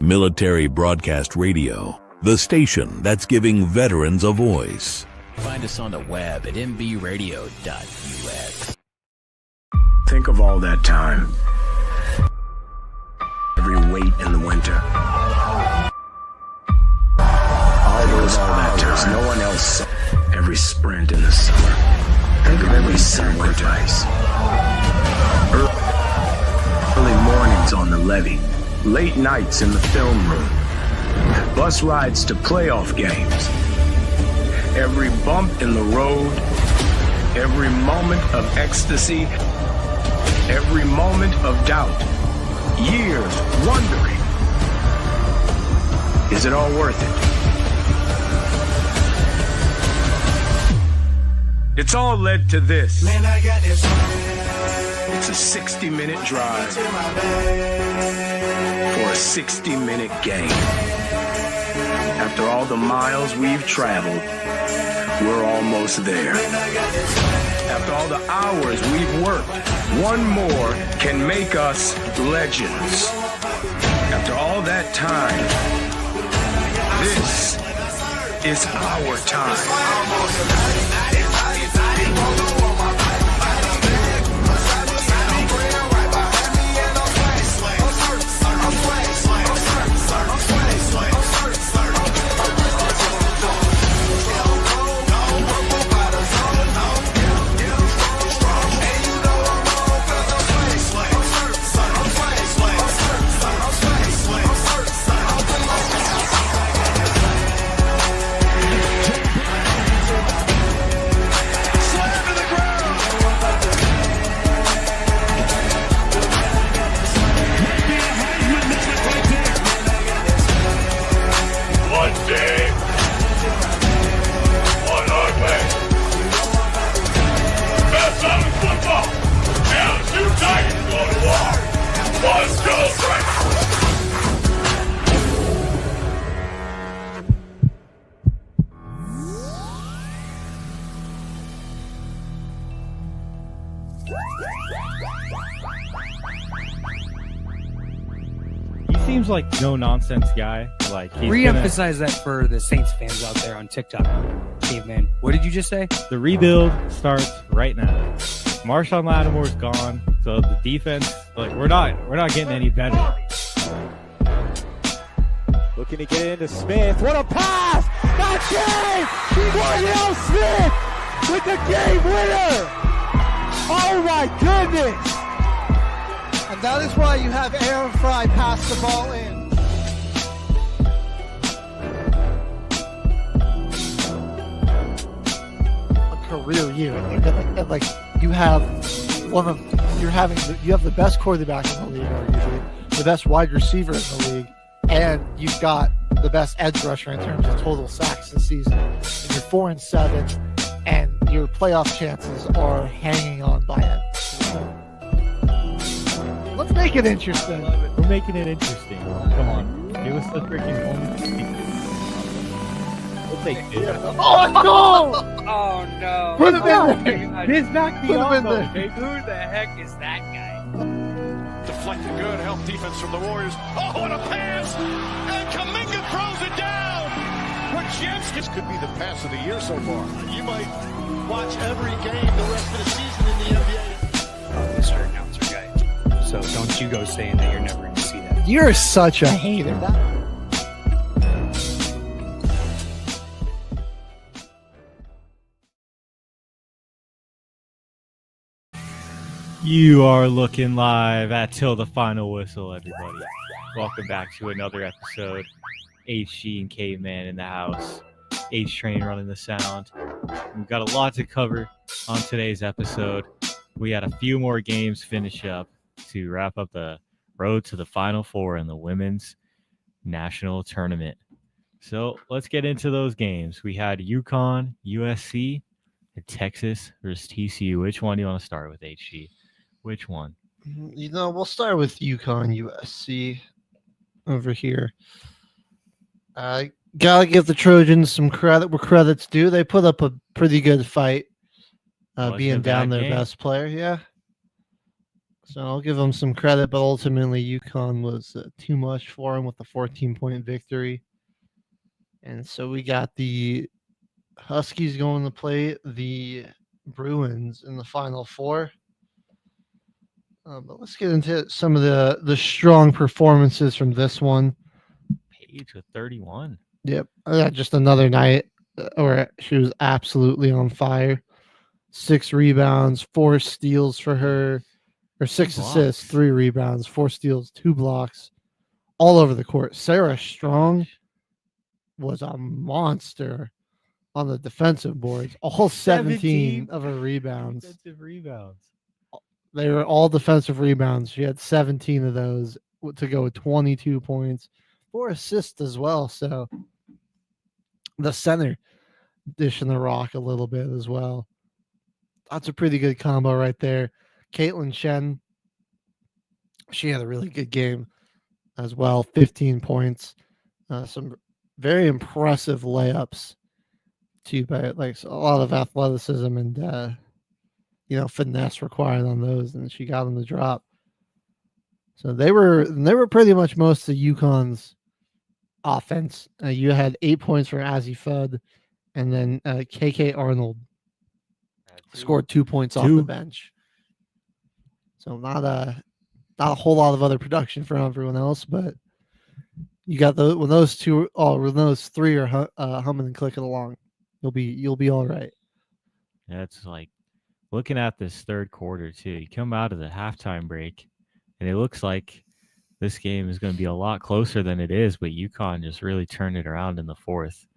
Military Broadcast Radio, the station that's giving veterans a voice. Find us on the web at mbradio.us. Think of all that time. Every wait in the winter. All those hours no one else saw. Every sprint in the summer. Think of every sacrifice. Early mornings on the levee. Late nights in the film room. Bus rides to playoff games. Every bump in the road. Every moment of ecstasy. Every moment of doubt. Years wondering, is it all worth it? It's all led to this. Man, I got this. It's a 60-minute drive for a 60-minute game. After all the miles we've traveled, we're almost there. After all the hours we've worked, one more can make us legends. After all that time, this is our time. Seems like no nonsense guy. Like re-emphasize that for the Saints fans out there on TikTok. Caveman, what did you just say? The rebuild starts right now. Marshawn Lattimore's gone, so the defense, like we're not getting any better. Looking to get into Smith. What a pass! That game! Wardell Smith with the game winner! Oh my goodness! And that is why you have Aaron Fry pass the ball in. A career year. Like you have you have the best quarterback in the league, arguably, the best wide receiver in the league, and you've got the best edge rusher in terms of total sacks this season. And you're 4-7, and your playoff chances are hanging on by it. Let's make it interesting. We're making it interesting. Come on. Give us the freaking home. We'll take it. Oh, no! Oh, no. Put him in there. This knocked the Put him in elbow. there. Who the heck is that guy? Deflected good, help defense from the Warriors. Oh, what a pass! And Kuminga throws it down! This could be the pass of the year so far. You might watch every game the rest of the season in the NBA. Mr. Announcer guy. So don't you go saying that you're never going to see that. You're such a hater. You are looking live at Till the Final Whistle, everybody. Welcome back to another episode. HG and Caveman in the house. H-Train running the sound. We've got a lot to cover on today's episode. We had a few more games finish up to wrap up the road to the Final Four in the women's national tournament. So let's get into those games. We had UConn, USC, and Texas versus TCU. Which one do you want to start with, HG? Which one? We'll start with UConn, USC over here. Gotta give the Trojans some credit where credit's due. They put up a pretty good fight, being down their best player. Yeah. So I'll give them some credit, but ultimately UConn was too much for them with the 14-point victory. And so we got the Huskies going to play the Bruins in the Final Four. But let's get into some of the strong performances from this one. Page with 31. Yep. Just another night where she was absolutely on fire. 6 rebounds, 4 steals for her, or 6 assists, 3 rebounds, 4 steals, 2 blocks, all over the court. Sarah Strong was a monster on the defensive boards. All 17 of her rebounds. Defensive rebounds. They were all defensive rebounds. She had 17 of those to go with 22 points, 4 assists as well. So the center dishing the rock a little bit as well. That's a pretty good combo right there. Caitlin Shen, she had a really good game as well. 15 points. Some very impressive layups too, but like a lot of athleticism and finesse required on those, and she got them to drop. So they were pretty much most of UConn's offense. You had 8 points for Azzy Fudd, and then KK Arnold scored 2 points off the bench. So not a whole lot of other production for everyone else, but you got when those three are humming and clicking along, you'll be all right. That's like looking at this third quarter too. You come out of the halftime break, and it looks like this game is going to be a lot closer than it is, but UConn just really turned it around in the fourth.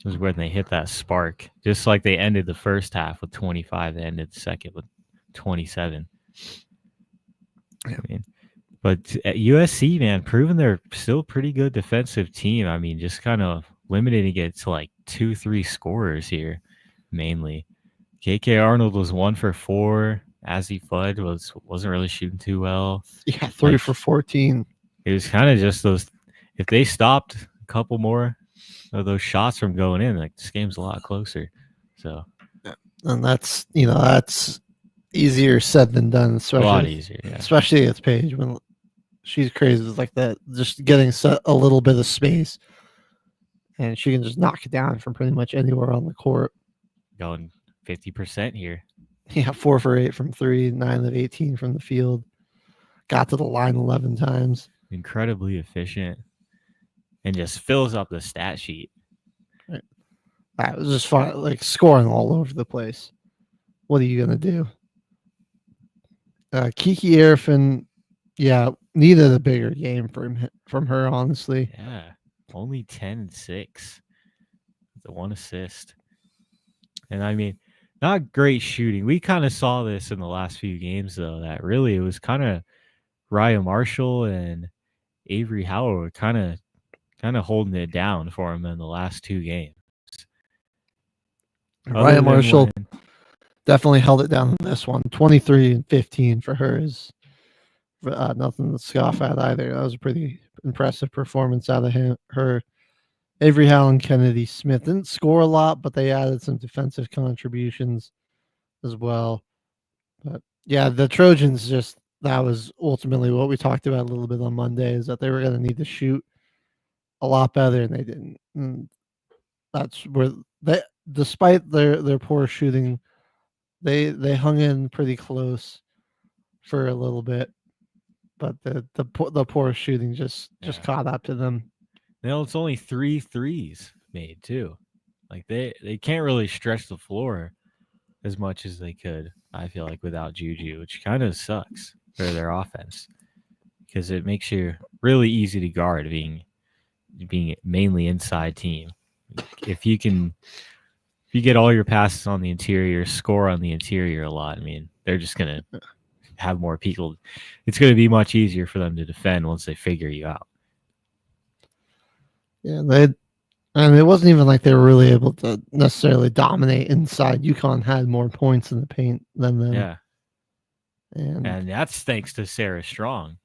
It was when they hit that spark, just like they ended the first half with 25. They ended the second with 27. I mean, but at USC, man, proving they're still a pretty good defensive team. I mean, just kind of limiting it to like 2-3 scorers here, mainly. KK Arnold was 1 for 4. Azzy Fudd wasn't really shooting too well. Yeah, 3 for 14. It was kind of just those. If they stopped a couple more of those shots from going in, like this game's a lot closer. So, and that's easier said than done. Especially, a lot easier, yeah. Especially at Paige when she's crazy like that, just getting a little bit of space, and she can just knock it down from pretty much anywhere on the court. Going 50% here. Yeah, 4 for 8 from 3, 9 of 18 from the field. Got to the line 11 times. Incredibly efficient, and just fills up the stat sheet. Right. It was just fun, like scoring all over the place. What are you gonna do? Kiki Arifin, needed a bigger game from her, honestly. Yeah, only 10 and 6. The 1 assist. And I mean, not great shooting. We kind of saw this in the last few games, though, that really it was kind of Raya Marshall and Avery Howard kind of holding it down for him in the last 2 games. Raya Marshall definitely held it down in this one. 23 and 15 for her is nothing to scoff at either. That was a pretty impressive performance out of her. Avery Howell and Kennedy Smith didn't score a lot, but they added some defensive contributions as well. But yeah, the Trojans that was ultimately what we talked about a little bit on Monday, is that they were going to need to shoot a lot better, and they didn't. And that's where despite their poor shooting, they hung in pretty close for a little bit, but the poor shooting just caught up to them. It's only 3 threes made too. Like they can't really stretch the floor as much as they could, I feel like, without Juju, which kind of sucks for their offense because it makes you really easy to guard being mainly inside team. If you get all your passes on the interior, score on the interior a lot, I mean, they're just going to have more people. It's going to be much easier for them to defend once they figure you out. Yeah, it wasn't even like they were really able to necessarily dominate inside. UConn had more points in the paint than them. Yeah. And that's thanks to Sarah Strong.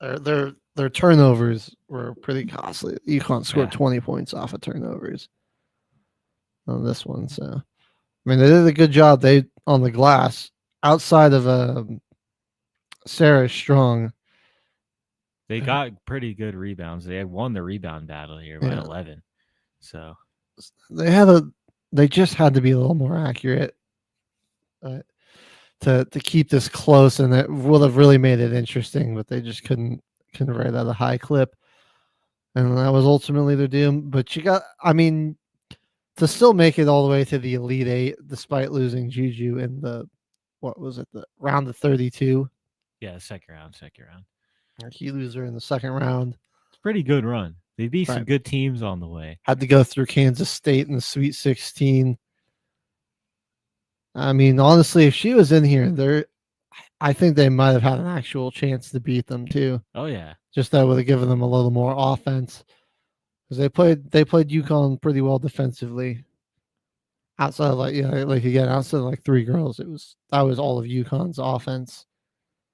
Their turnovers were pretty costly. UConn scored 20 points off of turnovers on this one. So, I mean, they did a good job. They on the glass. outside of Sarah Strong, They got pretty good rebounds. They had won the rebound battle here by 11. So they just had to be a little more accurate to keep this close, and it would have really made it interesting, but they just couldn't convert at a high clip. And that was ultimately their doom. But to still make it all the way to the Elite Eight, despite losing Juju in the round of 32. yeah, second round. He lose her in the second round. It's a pretty good run. They beat some Right. good teams on the way. Had to go through Kansas State in the Sweet 16. I mean, honestly, if she was in here, I think they might have had an actual chance to beat them too. Oh yeah. Just that would have given them a little more offense. Because they played UConn pretty well defensively. Outside of outside of like three girls, that was all of UConn's offense.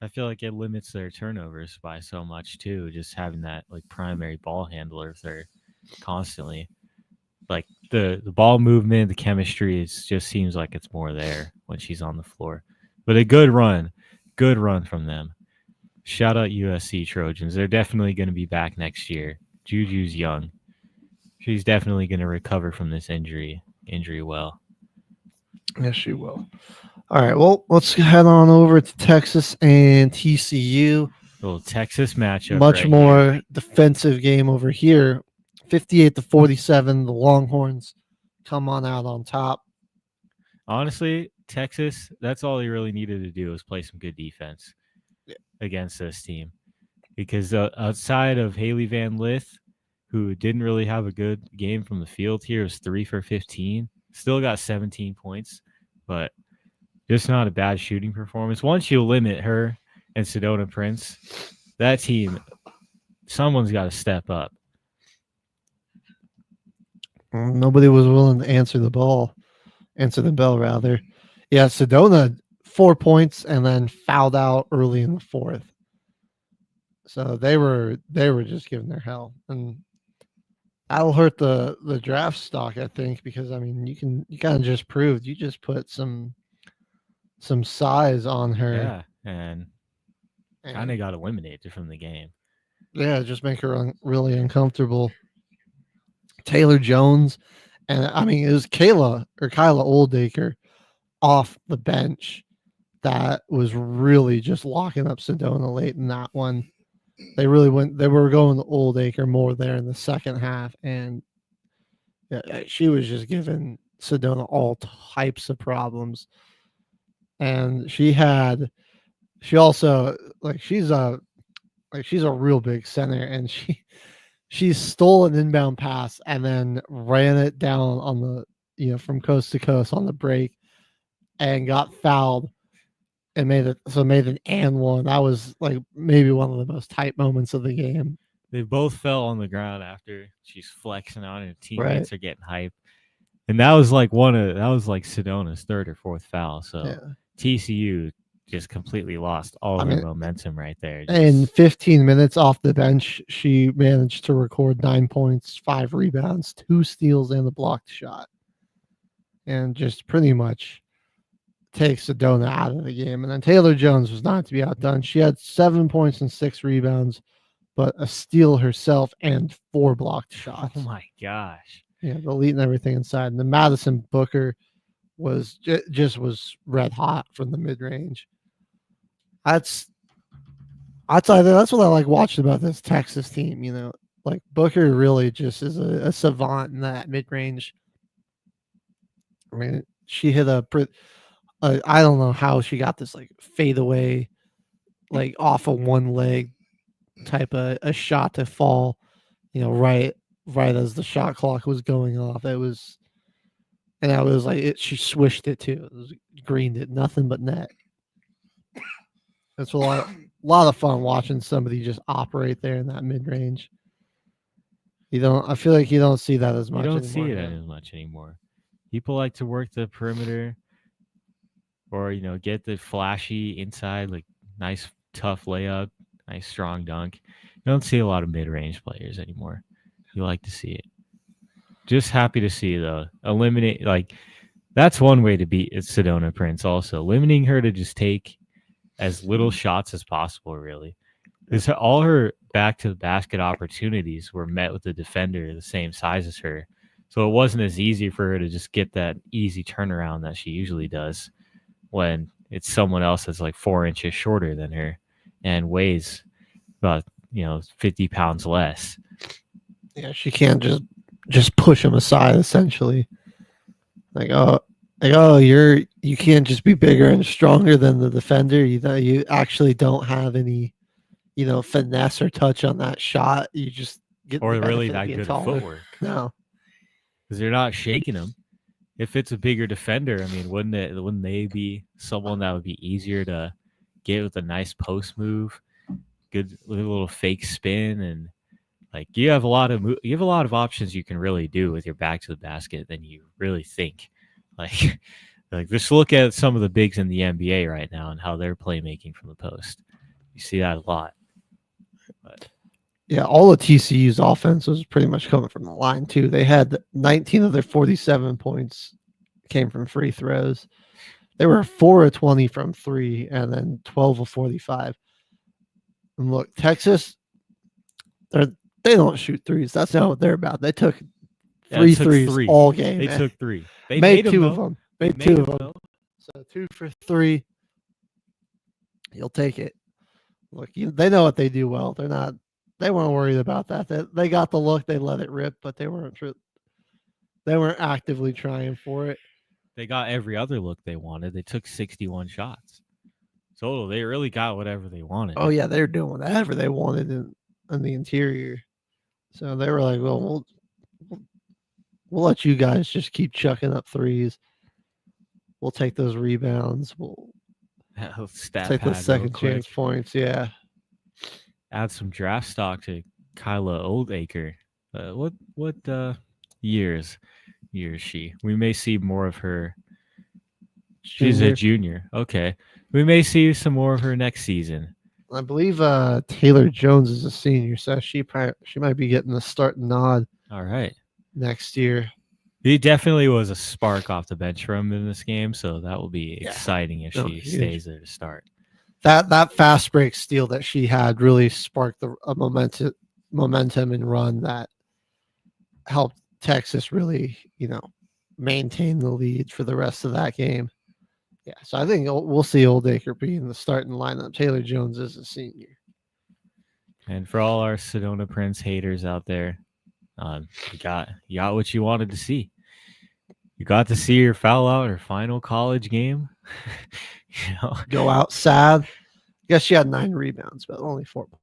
I feel like it limits their turnovers by so much too, just having that like primary ball handler there constantly. Like the ball movement, the chemistry, it just seems like it's more there when she's on the floor. But a good run from them. Shout out USC Trojans. They're definitely going to be back next year. Juju's young. She's definitely going to recover from this injury well. Yes, she will. All right, well, let's head on over to Texas and TCU. Little Texas matchup. Much right more here. defensive game over here. 58-47. The Longhorns come on out on top. Honestly, Texas, that's all they really needed to do was play some good defense against this team. Because outside of Haley Van Lith, who didn't really have a good game from the field here, was 3 for 15. Still got 17 points, but just not a bad shooting performance. Once you limit her and Sedona Prince, that team, someone's got to step up. Nobody was willing to answer the bell, rather. Yeah, Sedona 4 points and then fouled out early in the fourth. So they were just giving their hell, and that'll hurt the draft stock, I think, because I mean you kind of just proved you just put some size on her. Yeah, and kind of got eliminated from the game. Yeah, just make her really uncomfortable. Taylor Jones, and I mean it was Kyla Oldacre off the bench that was really just locking up Sedona late in that one. They were going to Oldacre more there in the second half, and she was just giving Sedona all types of problems. And she's a real big center, and she stole an inbound pass and then ran it down on the from coast to coast on the break and got fouled and made an and one. That was like maybe one of the most tight moments of the game. They both fell on the ground after she's flexing on and teammates Right. are getting hype. And that was like Sedona's third or fourth foul. So Yeah. TCU just completely lost all their momentum right there. In 15 minutes off the bench, she managed to record 9 points, 5 rebounds, 2 steals, and a blocked shot. And just pretty much takes Sedona out of the game. And then Taylor Jones was not to be outdone. She had 7 points and 6 rebounds, but a steal herself and 4 blocked shots. Oh my gosh. Yeah, the lead and everything inside. And the Madison Booker was was red hot from the mid range. I'll tell you, that's what I like watching about this Texas team. Like Booker really just is a savant in that mid range. I mean, she hit I don't know how she got this like fadeaway, like off of one leg type of a shot to fall, right as the shot clock was going off. She swished it too. It was greened it, nothing but net. It's a lot of fun watching somebody just operate there in that mid range. I feel like you don't see that as much. You don't anymore, see it as much anymore. People like to work the perimeter or, get the flashy inside, like nice, tough layup, nice, strong dunk. You don't see a lot of mid-range players anymore. You like to see it. Just happy to see, though. Eliminate, That's one way to beat Sedona Prince. Also, limiting her to just take as little shots as possible. Really, because all her back to the basket opportunities were met with a defender the same size as her. So it wasn't as easy for her to just get that easy turnaround that she usually does when it's someone else that's like 4 inches shorter than her and weighs about 50 pounds less. Yeah, she can't just push him aside essentially. You can't just be bigger and stronger than the defender. You actually don't have any finesse or touch on that shot. You just get or really that good at footwork. No. Because they're not shaking them. If it's a bigger defender, I mean, wouldn't they be someone that would be easier to get with a nice post move, good little fake spin, and like you have a lot of options you can really do with your back to the basket than you really think. Like just look at some of the bigs in the NBA right now and how they're playmaking from the post. You see that a lot. But yeah, all of TCU's offense was pretty much coming from the line too. They had 19 of their 47 points came from free throws. They were 4 of 20 from 3 and then 12 of 45. And look, Texas, they don't shoot threes. That's not what they're about. They took threes all game. They took 3. They made 2 of them. Made 2 of them. So 2 for 3. You'll take it. Look, they know what they do well. They weren't worried about that. They got the look. They let it rip, but they weren't actively trying for it. They got every other look they wanted. They took 61 shots. So they really got whatever they wanted. Oh yeah, they were doing whatever they wanted in the interior. So they were like, well, we'll let you guys just keep chucking up threes. We'll take those rebounds. We'll take those second chance points. Yeah. Add some draft stock to Kyla Oldacre. What years is she? We may see more of her. She's a junior. Okay. We may see some more of her next season. I believe Taylor Jones is a senior, so she might be getting the start nod. All right. Next year. He definitely was a spark off the bench for him in this game, so that will be exciting if she stays there to start. That fast break steal that she had really sparked a momentum and run that helped Texas really, maintain the lead for the rest of that game. Yeah, so I think we'll see Oldacre be in the starting lineup. Taylor Jones is a senior. And for all our Sedona Prince haters out there, you got what you wanted to see. You got to see her foul out her final college game. Go out sad. I guess she had 9 rebounds, but only 4 points.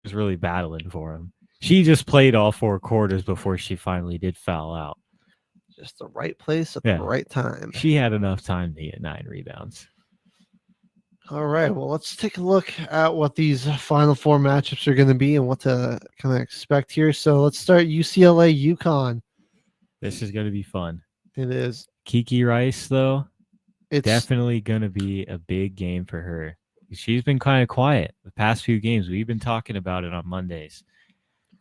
Was really battling for him. She just played all 4 quarters before she finally did foul out. Just the right place at the right time. She had enough time to get 9 rebounds. All right, well, let's take a look at what these Final Four matchups are going to be and what to kind of expect here. So let's start UCLA UConn. This is going to be fun. It is. Kiki Rice, though, it's definitely going to be a big game for her. She's been kind of quiet the past few games. We've been talking about it on Mondays.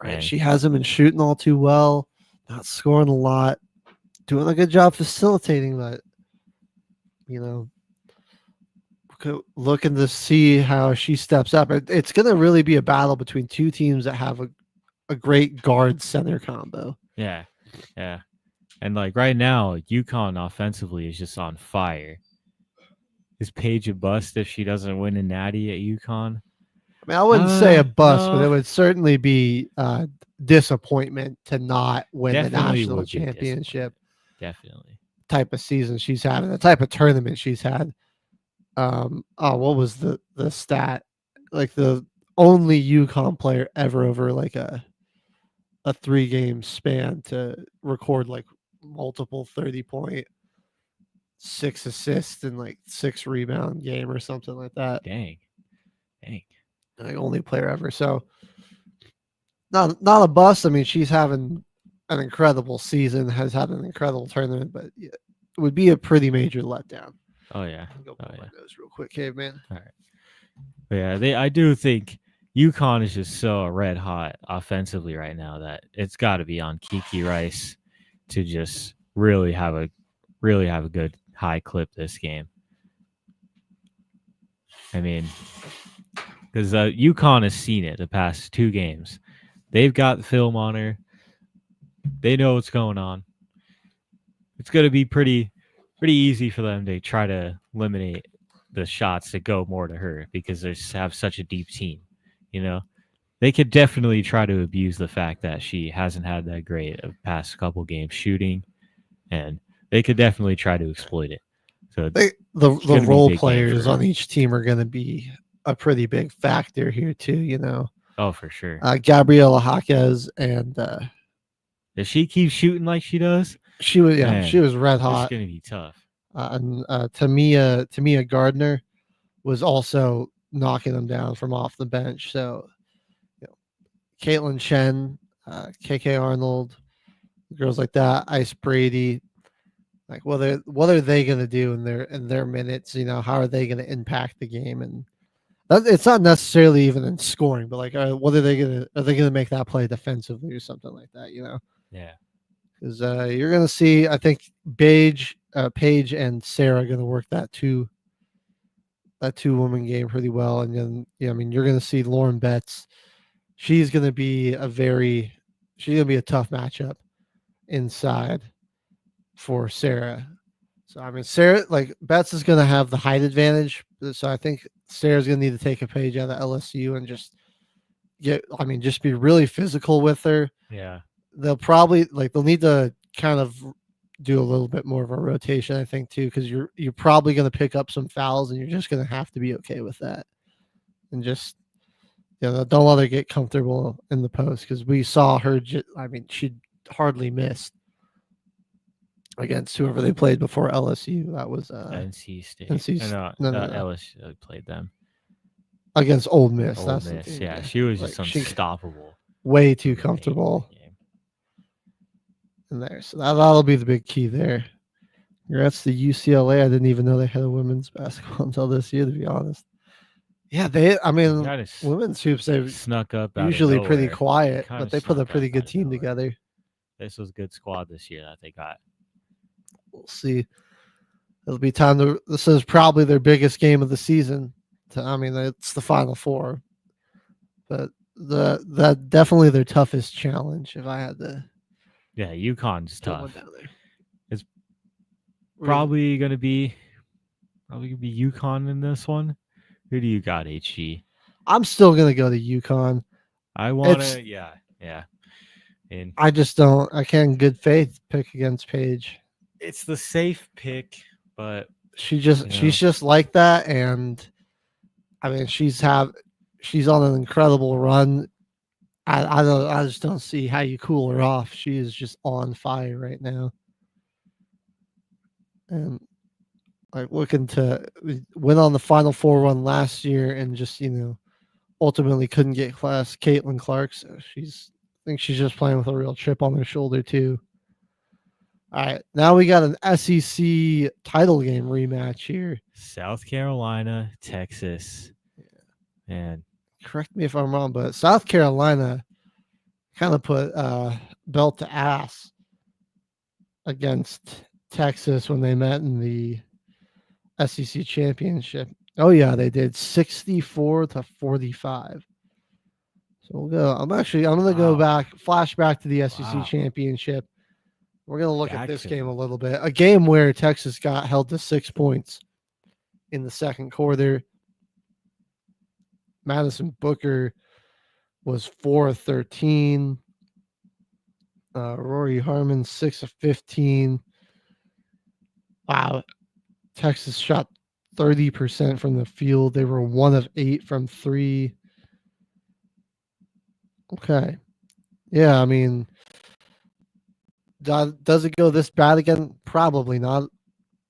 Right, and she hasn't been shooting all too well, not scoring a lot, doing a good job facilitating, but, looking to see how she steps up. It's going to really be a battle between 2 teams that have a great guard center combo. Yeah. And like right now, UConn offensively is just on fire. Is Paige a bust if she doesn't win a natty at UConn? I mean, I wouldn't say a bust, but it would certainly be disappointment to not win the national championship. Definitely. Type of season she's had, and the type of tournament she's had. What was the stat? Like the only UConn player ever over like a 3-game span to record like multiple 30-point, 6 assists and like 6 rebound game or something like that. Dang. Like only player ever. So not a bust. I mean, she's having an incredible season, has had an incredible tournament, but it would be a pretty major letdown. Oh yeah. Go pull my nose real quick, caveman. All right. But yeah, I do think UConn is just so red hot offensively right now that it's got to be on Kiki Rice to just really have a good high clip this game. I mean, because UConn has seen it the past 2 games. They've got film on her. They know what's going on. It's going to be pretty easy for them to try to eliminate the shots that go more to her because they have such a deep team. You know, they could definitely try to abuse the fact that she hasn't had that great of past couple games shooting, and they could definitely try to exploit it. So the gonna be a role big game for players her. on each team are going to be a pretty big factor here too. You know, Oh, for sure. Gabriela Jaquez and If she keeps shooting like she does, she was man, she was red it's hot. going to be tough. And Tamia Gardner was also knocking them down from off the bench. So, you know, Caitlin Chen, KK Arnold, girls like that, Ice Brady. Like, what are they going to do in their minutes? You know, how are they going to impact the game? And it's not necessarily even in scoring, but like, what are they gonna make that play defensively or something like that? You know, Yeah. because you're gonna see, I think Paige and Sarah are gonna work that two woman game pretty well, and then I mean, you're gonna see Lauren Betts. She's gonna be a tough matchup inside for Sarah. So I mean, Sarah, like, Betts is gonna have the height advantage, so I think Sarah's gonna need to take a page out of LSU and just just be really physical with her. Yeah. They'll need to kind of do a little bit more of a rotation, I think, too, because you're probably going to pick up some fouls, and you're just going to have to be okay with that, and just don't let her get comfortable in the post, because we saw her. She hardly missed against whoever they played before LSU. That was NC State. No. LSU played them against Ole Miss. Ole That's the Miss. team, Yeah, she was just She unstoppable. way too comfortable in there. So that'll be the big key there. Congrats to UCLA. I didn't even know they had a women's basketball until this year, to be honest. Yeah, women's hoops, they've snuck up usually pretty quiet, Kinda but they put a snuck pretty up good out of team nowhere. together. This was a good squad this year that they got. We'll see. It'll be time to. This is probably their biggest game of the season. It's the Final Four, but that definitely their toughest challenge. If I had to, Yeah, UConn's put one tough. down there. It's Probably gonna be UConn in this one. Who do you got, HG? I'm still gonna go to UConn. I want to. Yeah. And I just don't. I can't in good faith pick against Paige. it's the safe pick, but She's just like that, and I mean she's on an incredible run. I just don't see how you cool her off. She is just on fire right now, and like looking to win on the Final Four run last year, and just ultimately couldn't get class Caitlin Clark. So I think she's just playing with a real chip on her shoulder too. All right, now we got an SEC title game rematch here. South Carolina, Texas, and Correct me if I'm wrong, but South Carolina kind of put belt to ass against Texas when they met in the SEC championship. Oh yeah, they did 64-45. So we'll go. I'm gonna go back, flashback to the SEC championship. We're gonna look at this game a little bit. A game where Texas got held to 6 points in the second quarter. Madison Booker was 4 of 13. Rory Harmon 6 of 15. Wow. Texas shot 30% from the field. They were 1 of 8 from 3. Okay. Yeah, I mean, does it go this bad again? Probably not.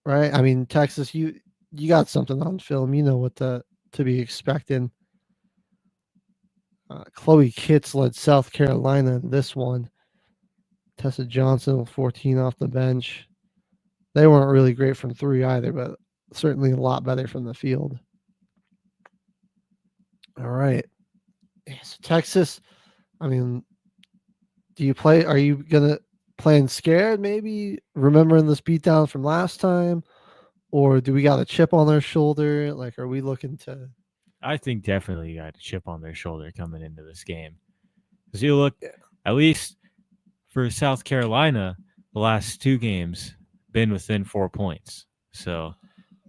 Right? I mean, Texas, you got something on film. You know what to be expecting. Chloe Kitts led South Carolina in this one. Tessa Johnson with 14 off the bench. They weren't really great from 3 either, but certainly a lot better from the field. All right. So Texas, I mean, are you gonna playing scared, maybe remembering this beatdown from last time? Or do we got a chip on their shoulder? Like, are we looking to I think definitely got a chip on their shoulder coming into this game. Because you look, at least for South Carolina, the last 2 games been within 4 points. So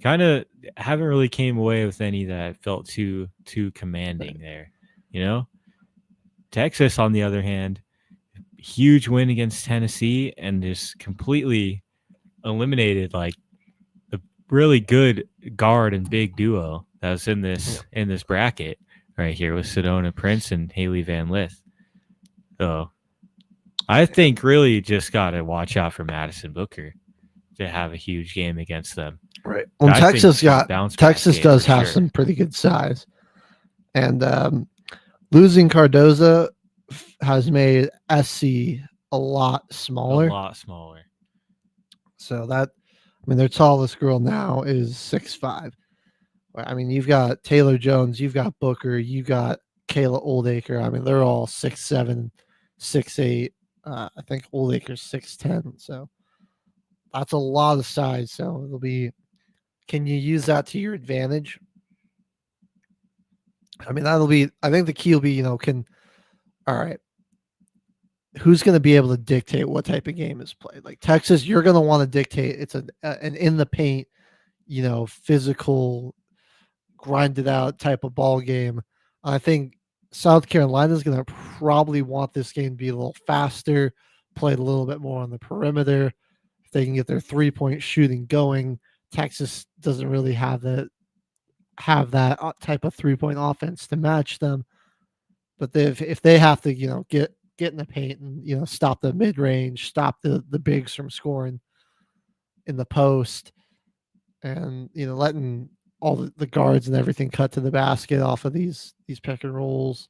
kind of haven't really came away with any that felt too commanding there. You know? Texas, on the other hand, huge win against Tennessee and just completely eliminated like a really good guard and big duo that was in this bracket right here with Sedona Prince and Haley Van Lith. So I think really just got to watch out for Madison Booker to have a huge game against them. Right. Well, Texas does have some pretty good size, and losing Cardoza has made SC a lot smaller. So their tallest girl now is 6'5". I mean, you've got Taylor Jones, you've got Booker, you got Kayla Oldacre. I mean, they're all 6'7", 6'8". I think Oldacre's 6'10". So that's a lot of size. So it'll be, can you use that to your advantage? I mean, I think the key will be, all right, who's going to be able to dictate what type of game is played? Like Texas, you're going to want to dictate. It's an in the paint, physical, grinded out type of ball game. I think South Carolina is going to probably want this game to be a little faster, played a little bit more on the perimeter. If they can get their 3-point shooting going, Texas doesn't really have that type of 3-point offense to match them. But if they have to, get in the paint and stop the mid range, stop the bigs from scoring in the post, and letting all the guards and everything cut to the basket off of these pick and rolls,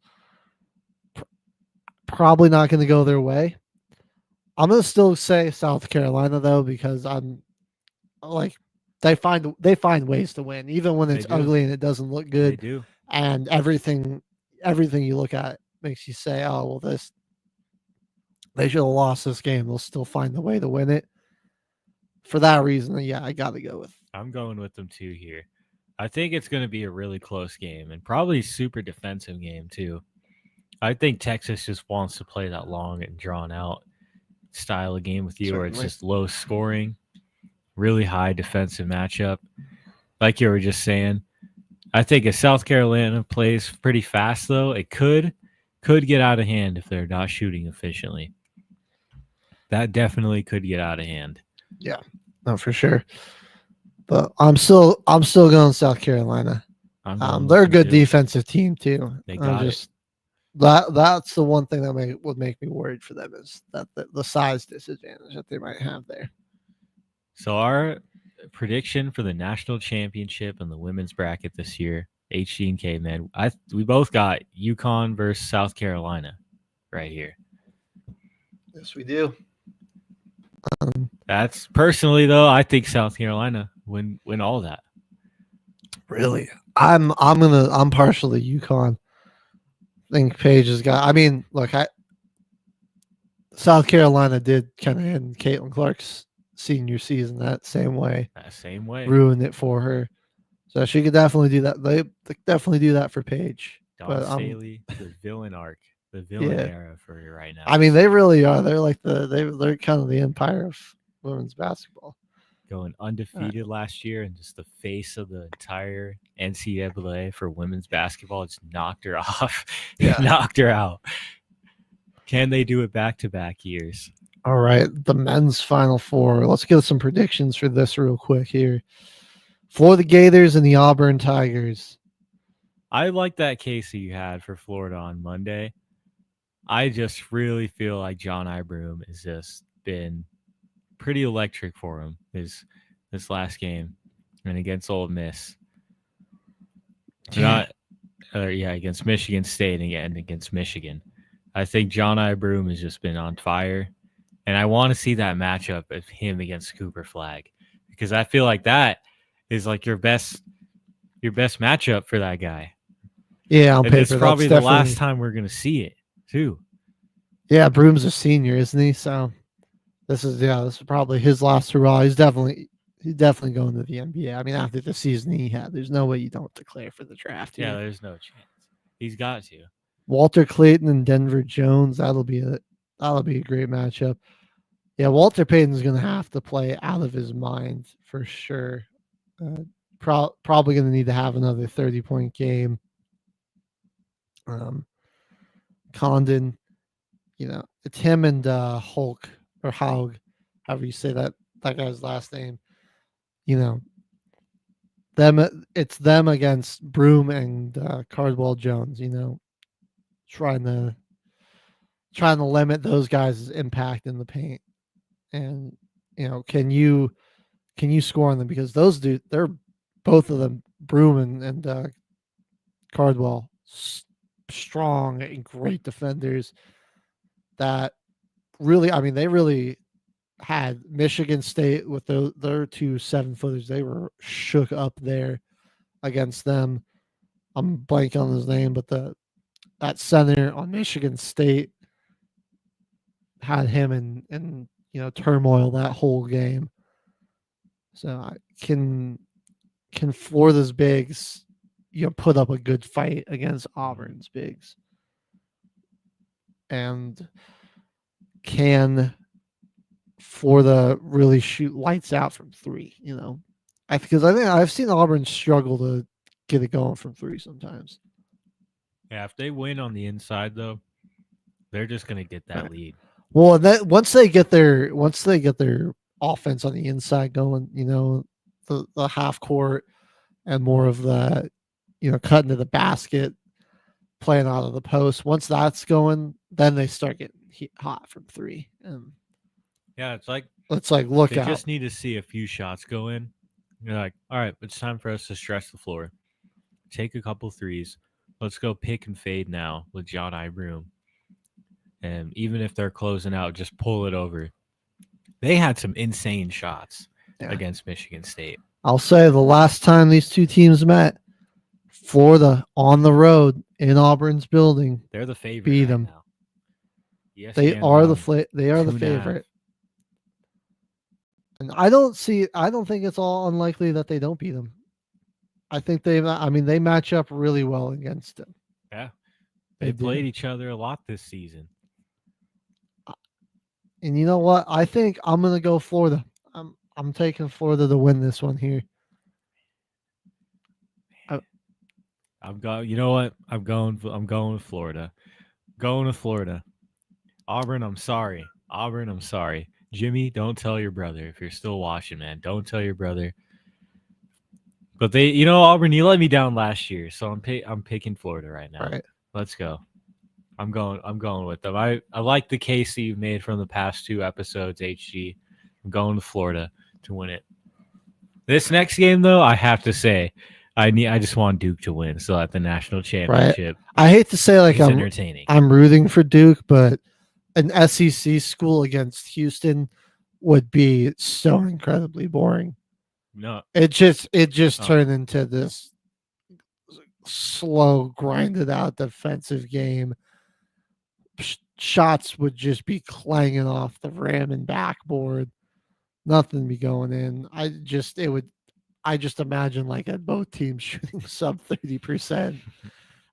probably not going to go their way. I'm going to still say South Carolina though, because I'm like they find ways to win even when it's ugly and it doesn't look good. They do. And everything you look at makes you say, oh well, they should have lost this game. They'll still find the way to win it. For that reason, yeah, I got to go with. I'm going with them too here. I think it's going to be a really close game and probably super defensive game too. I think Texas just wants to play that long and drawn out style of game with you, where it's just low scoring, really high defensive matchup. Like you were just saying, I think if South Carolina plays pretty fast though, it could get out of hand if they're not shooting efficiently. That definitely could get out of hand. Yeah, no, for sure. But I'm still going South Carolina. They're a good defensive team too. They got it. That's the one thing that would make me worried for them, is that the size disadvantage that they might have there. So our prediction for the national championship and the women's bracket this year, HG and K, man, we both got UConn versus South Carolina right here. Yes, we do. That's personally though, I think South Carolina win all that. Really, I'm partially UConn. I think Paige has got. I mean, look, South Carolina did kind of end Caitlin Clark's senior season that same way. Ruined it for her. So she could definitely do that. They definitely do that for Paige. Don Staley, the villain arc, the villain era for you right now. I mean, they really are. They're like they're kind of the empire of women's basketball. Going undefeated last year and just the face of the entire NCAA for women's basketball, just knocked her off. Knocked her out. Can they do it back-to-back years? All right, the men's Final Four. Let's get some predictions for this real quick here. Florida Gators and the Auburn Tigers. I like that case that you had for Florida on Monday. I just really feel like John Ibroom has just been pretty electric for him this last game and against Ole Miss. Against Michigan State and against Michigan. I think John Ibroom has just been on fire, and I want to see that matchup of him against Cooper Flagg, because I feel like that is like your best matchup for that guy. Yeah, on And it's paper, probably that's the last definitely. time we're gonna see it too. Yeah, Broom's a senior, isn't he? So this is probably his last hurrah. He's definitely going to the NBA. I mean, after the season he had, there's no way you don't declare for the draft. Yeah, Here. there's no chance. He's got to. Walter Clayton and Denver Jones. That'll be a great matchup. Yeah, Walter Payton's going to have to play out of his mind for sure. Probably going to need to have another 30-point game. Condon, it's him and Hulk or Haug, however you say that guy's last name. It's them against Broom and Cardwell Jones. Trying to limit those guys' impact in the paint, and can you score on them, because those dudes, they're both of them, Broom and Cardwell, strong and great defenders that really, I mean, they really had Michigan State with their two 7-footers. They were shook up there against them. I'm blanking on his name, but that center on Michigan State had him in turmoil that whole game. So can Florida's bigs put up a good fight against Auburn's bigs, and can Florida really shoot lights out from three? Because I think I've seen Auburn struggle to get it going from three sometimes. Yeah, if they win on the inside though, they're just gonna get that lead. Well, that once they get their offense on the inside going, the half court and more of the, cutting to the basket, playing out of the post. Once that's going, then they start getting hot from three. And yeah, it's like look they out. just need to see a few shots go in. You're like, all right, it's time for us to stretch the floor, take a couple threes. Let's go pick and fade now with John I. Broom. And even if they're closing out, just pull it over. They had some insane shots against Michigan State. I'll say the last time these two teams met, Florida on the road in Auburn's building, they're the favorite. Beat right them. Now. They are the favorite. And I don't think it's all unlikely that they don't beat them. I think they match up really well against them. Yeah. They played each other a lot this season. And you know what? I think I'm going to go Florida. I'm taking Florida to win this one here. You know what? I'm going with Florida. Going with Florida. Auburn, I'm sorry. Jimmy, don't tell your brother if you're still watching, man. Don't tell your brother. But Auburn, you let me down last year, so I'm picking Florida right now. Right. Let's go. I'm going with them. I like the case that you've made from the past two episodes, HG. I'm going to Florida to win it. This next game, though, I have to say, I just want Duke to win, so at the national championship. Right. I hate to say entertaining. I'm rooting for Duke, but an SEC school against Houston would be so incredibly boring. No, it just turned into this slow, grinded out defensive game. Shots would just be clanging off the rim and backboard. Nothing be going in. I just imagine like both teams shooting sub 30%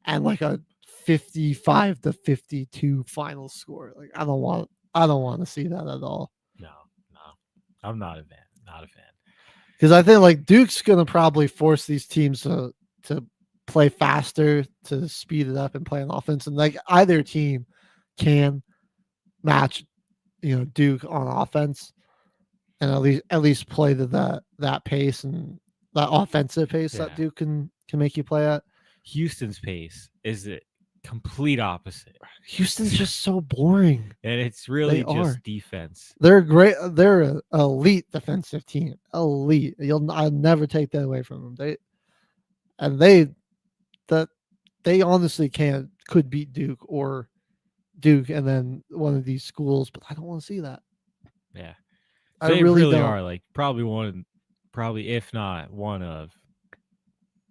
and like a 55-52 final score. Like I don't want to see that at all. No. I'm not a fan. Because I think like Duke's gonna probably force these teams to play faster, to speed it up and play an offense, and like either team can match Duke on offense and at least play to that pace and that offensive pace that Duke can make you play at. Houston's pace is the complete opposite. Houston's just so boring. And it's really just defense. They're great. They're an elite defensive team. Elite. I'll never take that away from them. They honestly could beat Duke and then one of these schools, but I don't want to see that. Yeah. They really don't. Are like probably if not one of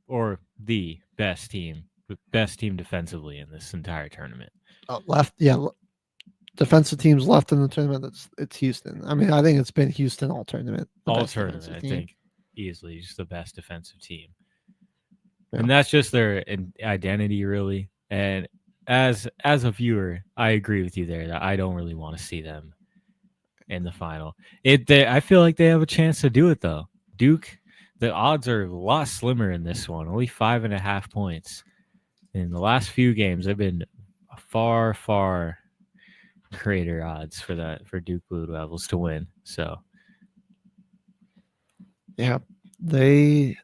or the best team best team defensively in this entire tournament. Defensive teams left in the tournament. It's Houston. I mean, I think it's been Houston all tournament. All tournament, I think, easily just the best defensive team. Yeah. And that's just their identity, really. And as a viewer, I agree with you there that I don't really want to see them in the final. I feel like they have a chance to do it, though. Duke, the odds are a lot slimmer in this one, only 5.5 points. In the last few games, they've been far, far greater odds for Duke Blue Devils to win. So, yeah, I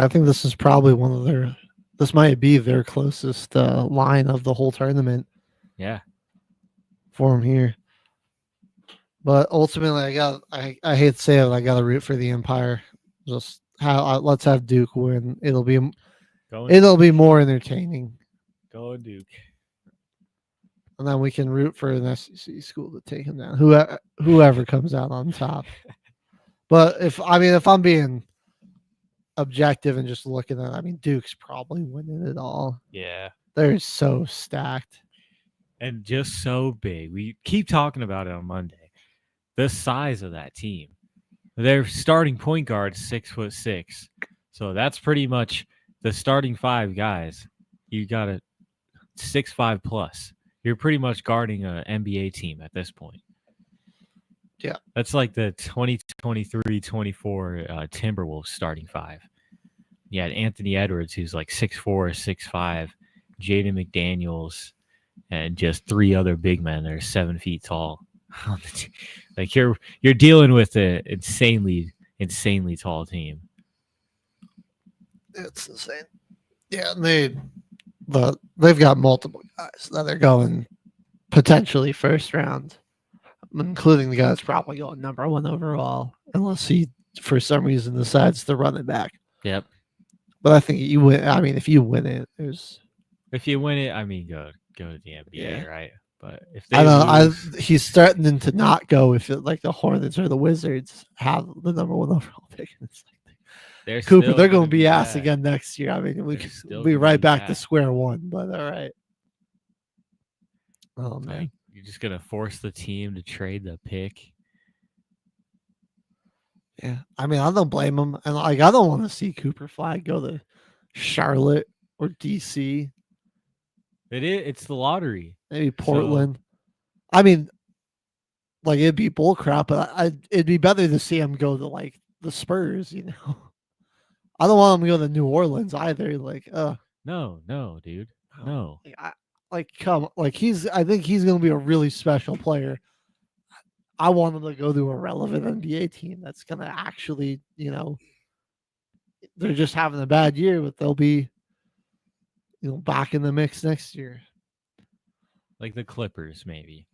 think this is probably this might be their closest line of the whole tournament. Yeah, for them here. But ultimately, I hate to say it, I got to root for the Empire. Just let's have Duke win. It'll be more entertaining. Go Duke. And then we can root for an SEC school to take him down. Whoever comes out on top. But if I'm being objective and just looking at it, Duke's probably winning it all. Yeah. They're so stacked. And just so big. We keep talking about it on Monday. The size of that team. Their starting point guard is 6'6". So that's pretty much the starting 5 guys. You got a 6'5" plus. You're pretty much guarding an NBA team at this point. Yeah. That's like the 2023-24 Timberwolves starting 5. You had Anthony Edwards, who's like 6'4", 6'5", Jaden McDaniels, and just 3 other big men that are 7 feet tall. Like you're dealing with an insanely tall team. It's insane. Yeah, they've got multiple guys that are going potentially first round, including the guy that's probably going number 1 overall, unless he for some reason decides to run it back. Yep. But I think you win. If you win it, go to the NBA, yeah. Right? But if they he's threatening to not go if the Hornets or the Wizards have the number 1 overall pick. It's like Cooper, they're going to be ass again next year. We could be right back to square one. But all right. Oh man, you're just gonna force the team to trade the pick. Yeah, I don't blame them, and I don't want to see Cooper Flag go to Charlotte or DC. It's the lottery. Maybe Portland. So, it'd be bullcrap, but it'd be better to see him go to the Spurs. I don't want him to go to New Orleans either. No, dude, no. I think he's going to be a really special player. I want him to go to a relevant NBA team that's going to actually, they're just having a bad year, but they'll be, back in the mix next year. Like the Clippers, maybe.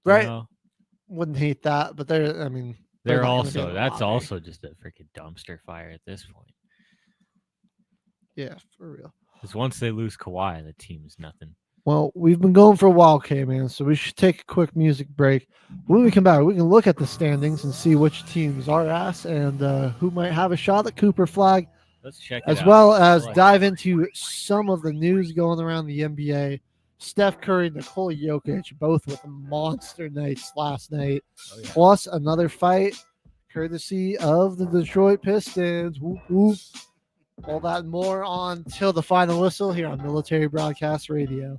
Right. Wouldn't hate that, but they're also, that's also just a freaking dumpster fire at this point. Yeah, for real. Because once they lose Kawhi, the team is nothing. Well, we've been going for a while, K-Man, so we should take a quick music break. When we come back, we can look at the standings and see which teams are ass and who might have a shot at Cooper Flag. Let's check it out. As well as dive into some of the news going around the NBA. Steph Curry and Nikola Jokic both with monster nights last night. Oh, yeah. Plus another fight courtesy of the Detroit Pistons. Whoop, whoop. All that and more on Till the Final Whistle here on Military Broadcast Radio.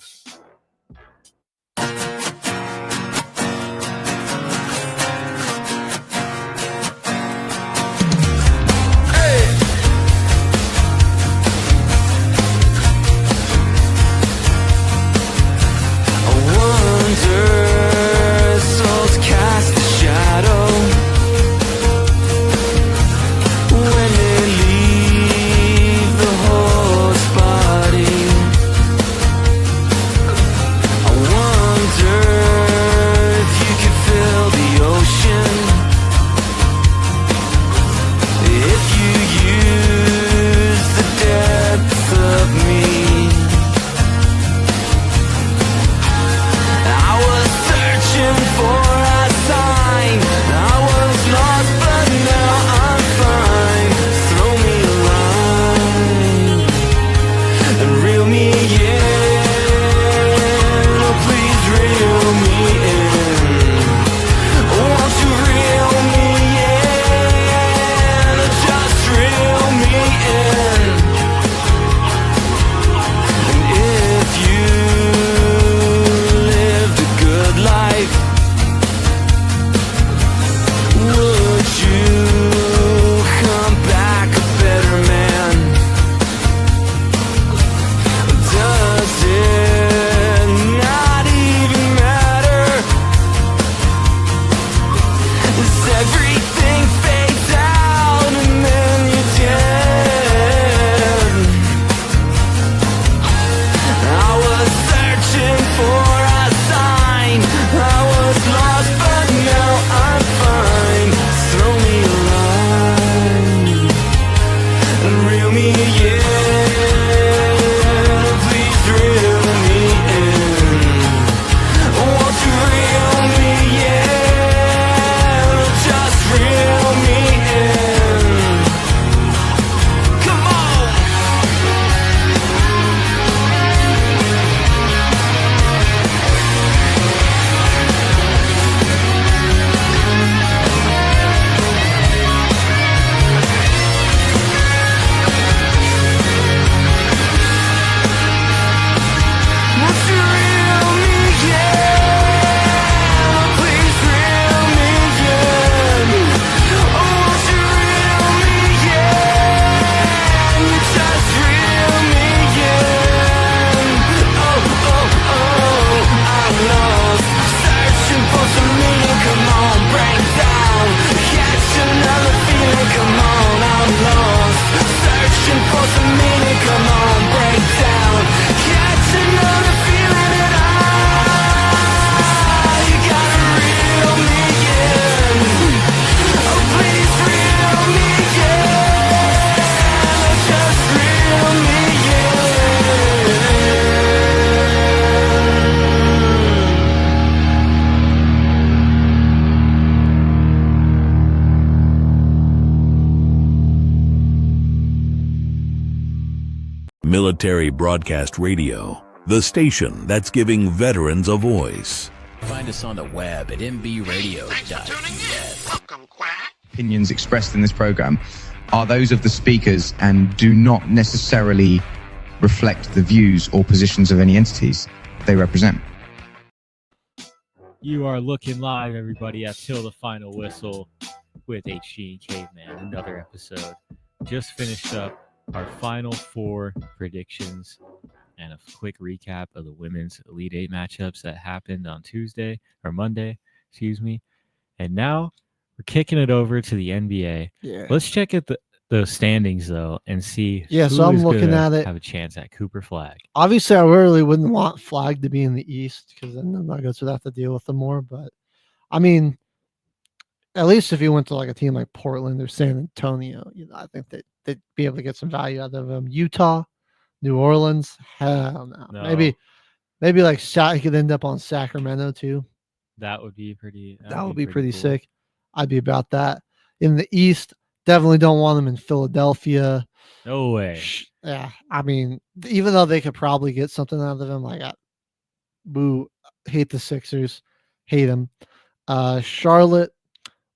Reel me in, please reel me in. Won't you reel me in? Just reel me in. Come on. Won't you reel me in? Please reel me in. Won't you reel me in? Just reel me in. Oh, I'm lost, searching for some meaning. Come on, break down, catch another feeling. Come on, I'm lost, searching for some meaning. Come on, break down, catch another feeling. And you gotta reel me in. Oh, please reel me in. Just reel me Military Broadcast Radio, the station that's giving veterans a voice. Find us on the web at mbradio.us. Opinions expressed in this program are those of the speakers and do not necessarily reflect the views or positions of any entities they represent. You are looking live, everybody, at Till the Final Whistle with HG and Caveman. Another episode. Just finished up our final four predictions and a quick recap of the women's Elite Eight matchups that happened on Monday, and now we're kicking it over to the NBA. Yeah. Let's check at the standings though and see. Yeah, who so I'm is looking gonna at it. Have a chance at Cooper Flag. Obviously, I really wouldn't want Flag to be in the East because then the Nuggets would have to deal with them more. But I mean, at least if you went to like a team like Portland or San Antonio, I think that they'd be able to get some value out of them. Utah, New Orleans, hell no. No. Maybe like he could end up on Sacramento too. That would be pretty. That would be pretty cool. sick. I'd be about that. In the East, definitely don't want them in Philadelphia. No way. Yeah, I mean, even though they could probably get something out of him, like hate the Sixers, hate them. Charlotte,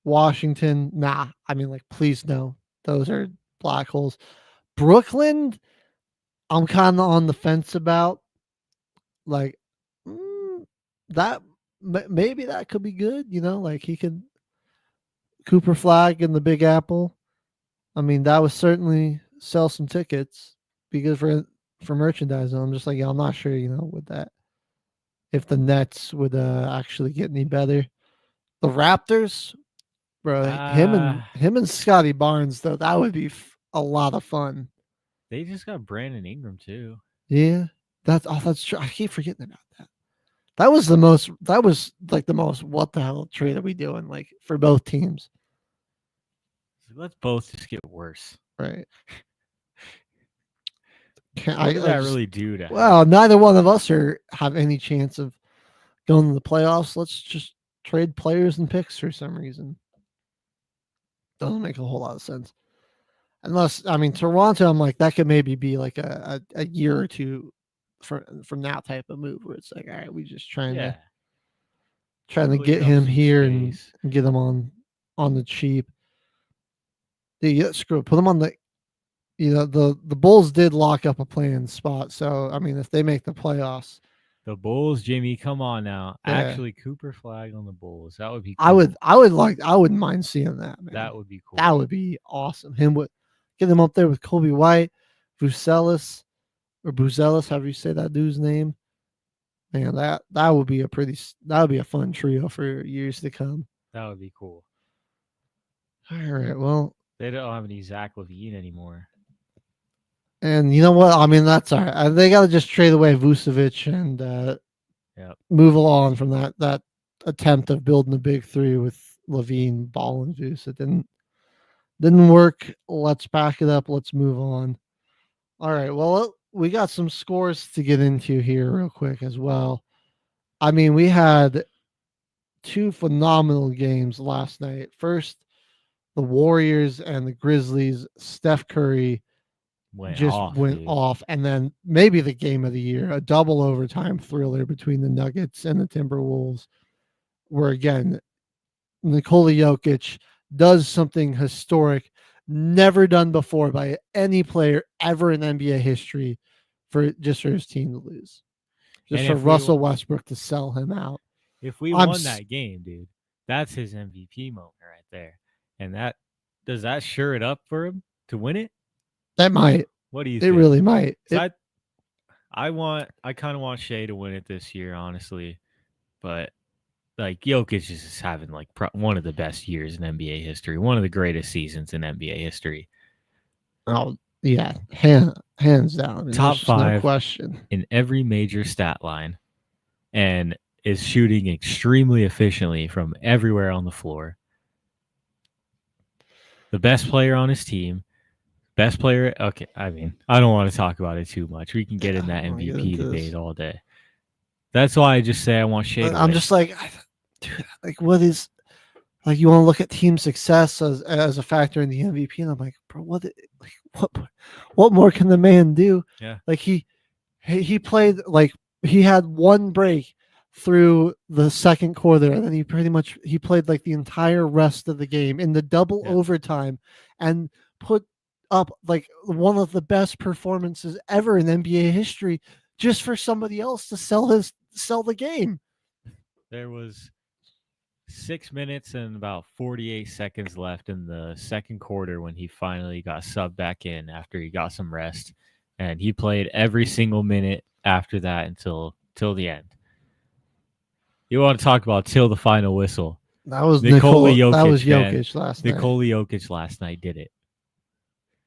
Washington, nah. I mean, like, please no. Those are black holes. Brooklyn, I'm kind of on the fence about. Like, that maybe that could be good. Like he could Cooper Flag in the Big Apple. I mean, that would certainly sell some tickets because for merchandise. I'm just like, yeah, I'm not sure. With that, if the Nets would actually get any better. The Raptors. Bro, him and Scotty Barnes though, that would be a lot of fun. They just got Brandon Ingram too. Yeah, that's true. I keep forgetting about that. That was like the most what the hell trade are we doing like for both teams? Let's both just get worse. Right. What does that really do to? Well, neither one of us have any chance of going to the playoffs. Let's just trade players and picks for some reason. Doesn't make a whole lot of sense. Unless, I mean, Toronto, I'm like, that could maybe be like a year or two from now type of move where it's like, all right, we just trying to get him here and get him on the cheap. Yeah, screw it. Put him on the the Bulls did lock up a playing spot. So I mean, if they make the playoffs, the Bulls, Jimmy, come on now. Yeah. Actually, Cooper Flag on the Bulls. That would be cool. I wouldn't mind seeing that, man. That would be cool. That would be awesome. Get him up there with Kobe White, Buzelis, however you say that dude's name. Man, that would be a fun trio for years to come. That would be cool. All right, well, they don't have any Zach LaVine anymore. And you know what? I mean, that's all right. They got to just trade away Vucevic and move along from that attempt of building a big three with LaVine, Ball, and Vuce. It Didn't work. Let's back it up. Let's move on. All right. Well, we got some scores to get into here real quick as well. I mean, we had two phenomenal games last night. First, the Warriors and the Grizzlies. Steph Curry went dude. off, and then maybe the game of the year, a double overtime thriller between the Nuggets and the Timberwolves, where again, Nikola Jokic does something historic, never done before by any player ever in NBA history, for his team to lose, just And for if we- Russell Westbrook to sell him out. If we I'm won s- that game, dude, that's his MVP moment right there. And does that sure it up for him to win it? That might. What do you It think? really might. 'Cause I kind of want Shea to win it this year, honestly. But like Jokic is just having like one of the best years in NBA history, one of the greatest seasons in NBA history. Oh yeah, hands down. I mean, Top there's no 5 question. in every major stat line, and is shooting extremely efficiently from everywhere on the floor. The best player on his team. Best player. Okay, I mean, I don't want to talk about it too much. We can get in that I wanna get MVP into debate this. all day. That's why I just say I want Shea to I'm win. just like, dude, like what is, like you want to look at team success as a factor in the MVP, and I'm like, bro, what more can the man do? Yeah. Like he played, like he had one break through the second quarter, and then he played like the entire rest of the game in the double overtime, and put up like one of the best performances ever in NBA history, just for somebody else to sell the game. There was 6 minutes and about 48 seconds left in the second quarter when he finally got subbed back in after he got some rest, and he played every single minute after that until the end. You want to talk about till the final whistle? That was Nikola Jokic. That was man. Jokic last night. Nikola Jokic last night did it.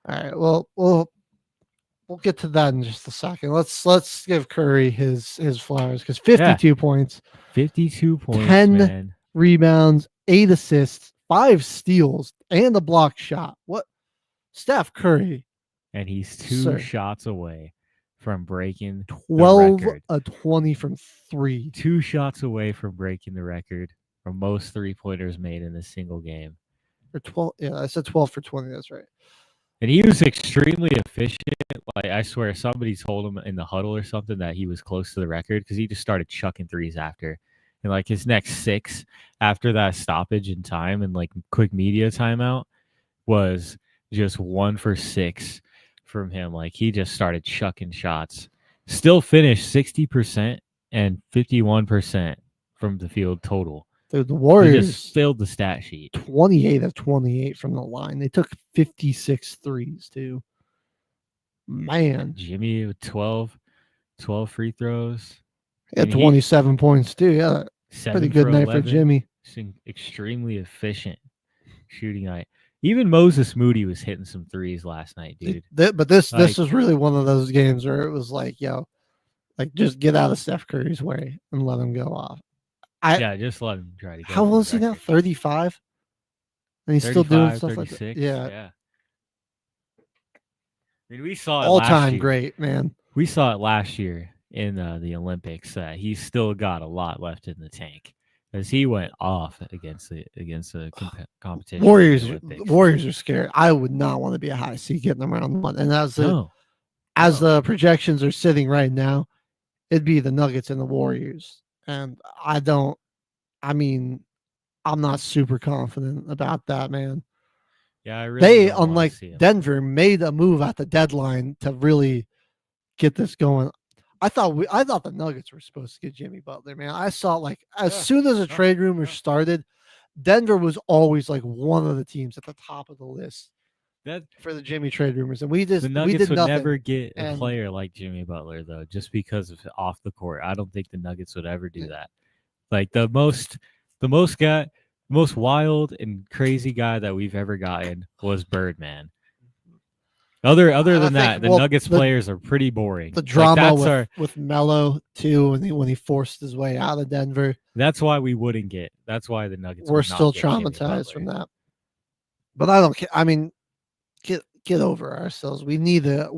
All right. Well, we'll get to that in just a second. Let's give Curry his flowers, because 52 points, 52 points, 10 man. rebounds, 8 assists, 5 steals, and a block shot. What? Steph Curry. And he's 2 shots away from breaking 12 the record. of 20 from 3. 2 shots away from breaking the record for most 3-pointers made in a single game. Or 12. Yeah, I said 12 for 20. That's right. And he was extremely efficient. Like, I swear somebody told him in the huddle or something that he was close to the record, because he just started chucking threes after. And like his next 6 after that stoppage in time and like quick media timeout was just 1 for 6 from him. Like he just started chucking shots. Still finished 60% and 51% from the field total. Dude, the Warriors He just filled the stat sheet. 28 of 28 from the line. They took 56 threes too. Man. Jimmy with 12 free throws. Yeah, 27 points too. Yeah, pretty good night 11. for Jimmy. Extremely efficient shooting night. Even Moses Moody was hitting some threes last night, dude. But this was really one of those games where it was like, yo, like just get out of Steph Curry's way and let him go off. Just let him try to go. How old is he now? 35? And he's still doing stuff 36, like that. Yeah. I mean, we saw it all last time year. great, man. We saw it last year in the Olympics. He's still got a lot left in the tank, because he went off against the competition. Warriors are scared. I would not want to be a high seed getting them around one. And as the projections are sitting right now, it'd be the Nuggets and the Warriors. And I'm not super confident about that, man. Yeah, I really they, don't wanna unlike see him. Denver, made a move at the deadline to really get this going. I thought the Nuggets were supposed to get Jimmy Butler, man. I saw like as soon as the trade rumor started, Denver was always like one of the teams at the top of the list for the Jimmy trade rumors, and the Nuggets would nothing. never get a player like Jimmy Butler though, just because of off the court. I don't think the Nuggets would ever do that. Like the most wild and crazy guy that we've ever gotten was Birdman. Other than that, the Nuggets players are pretty boring. The drama with Melo too, when he forced his way out of Denver. That's why we wouldn't get. That's why the Nuggets. We're still traumatized from that. But I don't care. I mean, get over ourselves. We need a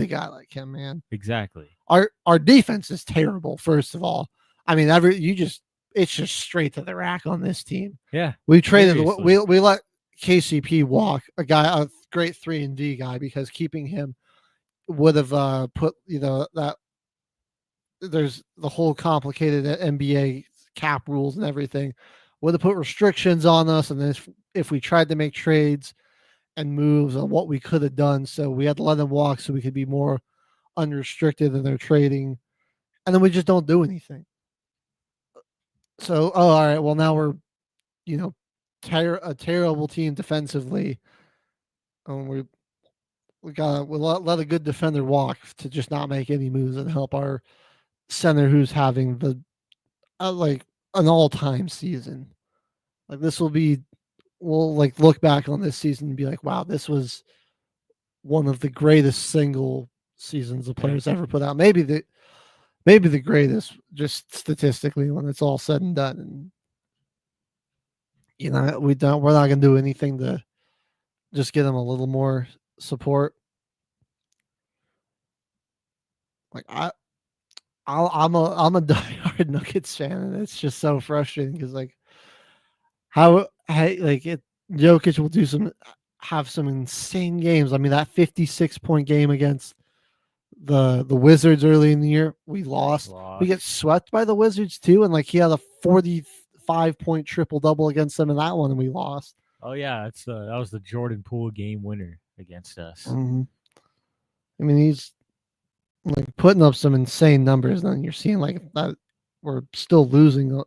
guy like him, man. Exactly. Our defense is terrible. First of all, I mean, it's just straight to the rack on this team. Yeah. We traded. Seriously. We let KCP walk, a great 3-and-D guy, because keeping him would have put that there's the whole complicated NBA cap rules and everything, would have put restrictions on us, and then if we tried to make trades and moves on what we could have done, so we had to let them walk so we could be more unrestricted in their trading, and then we just don't do anything. So, all right, well, now we're a terrible team defensively, and we let a good defender walk to just not make any moves and help our center, who's having the like an all-time season. Like, this will be, we'll like look back on this season and be like, wow, this was one of the greatest single seasons the players ever put out. Maybe the greatest, just statistically, when it's all said and done. And we're not gonna do anything to just get them a little more support. Like, I'm a diehard Nuggets fan, and it's just so frustrating because like Jokic will have some insane games. I mean, that 56-point game against the Wizards early in the year, we lost. We get swept by the Wizards too, and like he had a 45-point triple double against them in that one, and we lost. Oh yeah, that was the Jordan Poole game winner against us. Mm-hmm. I mean, he's like putting up some insane numbers, and then you're seeing like that we're still losing